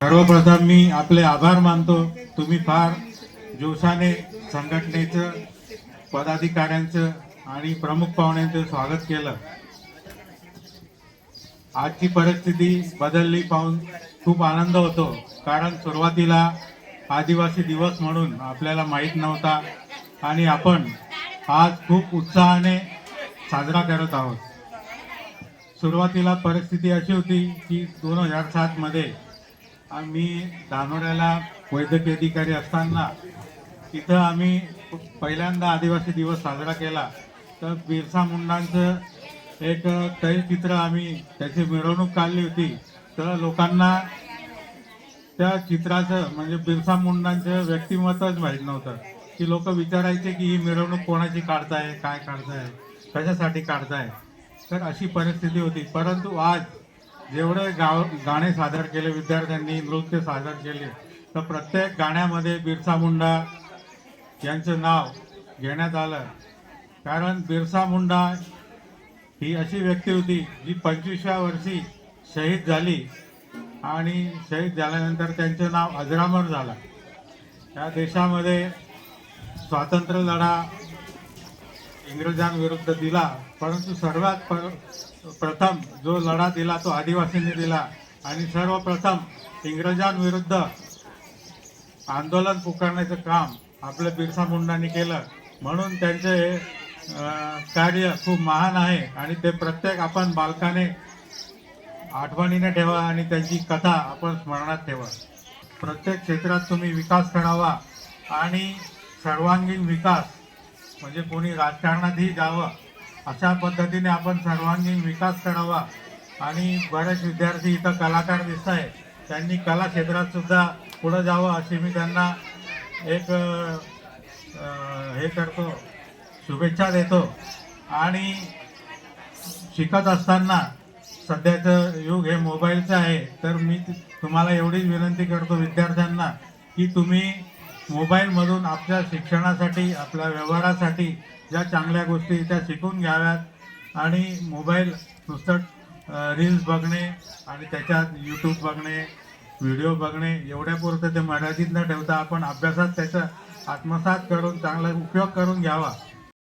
सर्वप्रथम मी आपले आभार मानतो। तुम्ही फार जोशाने संघटनेचं पदाधिकाऱ्यांचं आणि प्रमुख पाहुण्यांचं स्वागत केलं। आजची परिस्थिती बदलली पाहून खूप आनंद होतो, कारण सुरुवातीला आदिवासी दिवस म्हणून आपल्याला माहीत नव्हता आणि आपण आज खूप उत्साहाने साजरा करत आहोत। सुरुवातीला परिस्थिती अशी होती की 2007 मध्ये आम्ही धानोऱ्याला वैद्यकीय अधिकारी असताना तिथं आम्ही पहिल्यांदा आदिवासी दिवस साजरा केला। तर बिरसा मुंडांचं एक तैलचित्र आम्ही त्याची मिरवणूक काढली होती। तर लोकांना त्या चित्राचं म्हणजे बिरसा मुंडांचं व्यक्तिमत्वच माहीत नव्हतं, की लोक विचारायचे की ही मिरवणूक कोणाची काढताय, काय काढताय, कशासाठी काढताय। तर अशी परिस्थिती होती। परंतु आज जेवढे गाणे सादर केले विद्यार्थ्यांनी, नृत्य सादर केले, तर प्रत्येक गाण्यामध्ये बिरसा मुंडा यांचं नाव घेण्यात आलं। कारण बिरसा मुंडा ही अशी व्यक्ती होती जी 25व्या वर्षी शहीद झाली आणि शहीद झाल्यानंतर त्यांचं नाव अजरामर झालं। या देशामध्ये स्वातंत्र्य लढा इंग्रजांविरुद्ध दिला, परंतु सर्वात प्रथम जो लढा दिला तो आदिवासींनी दिला आणि सर्वप्रथम इंग्रजांविरुद्ध आंदोलन पुकारण्याचं काम आपल्या बिरसा मुंडांनी केलं। म्हणून त्यांचे कार्य खूप महान आहे आणि ते प्रत्येक आपण बालकाने आठवणीने ठेवा आणि त्यांची कथा आपण स्मरणात ठेवा। प्रत्येक क्षेत्रात तुम्ही विकास करावा आणि सर्वांगीण विकास म्हणजे कोणी राजकारणातही जावं अशा पद्धतीने आपण सर्वांगीण विकास करावा। आणि बरेच विद्यार्थी इथं कलाकार दिसत आहे, त्यांनी कला क्षेत्रात सुद्धा पुढे जावं अशी मी त्यांना एक हे करतो, शुभेच्छा देतो। आणि शिकत असताना सध्याचं युग हे मोबाईलचं आहे, तर मी तुम्हाला एवढीच विनंती करतो विद्यार्थ्यांना की तुम्ही मोबाईलमधून आपल्या शिक्षणासाठी, आपल्या व्यवहारासाठी ज्या चांगल्या गोष्टी त्या शिकून घ्याव्यात। आणि मोबाईल नुसतं रील्स बघणे आणि त्याच्यात यूट्यूब बघणे, व्हिडिओ बघणे एवढ्यापुरतं ते मर्यादित न ठेवता आपण अभ्यासात त्याचा आत्मसात करून चांगला उपयोग करून घ्यावा।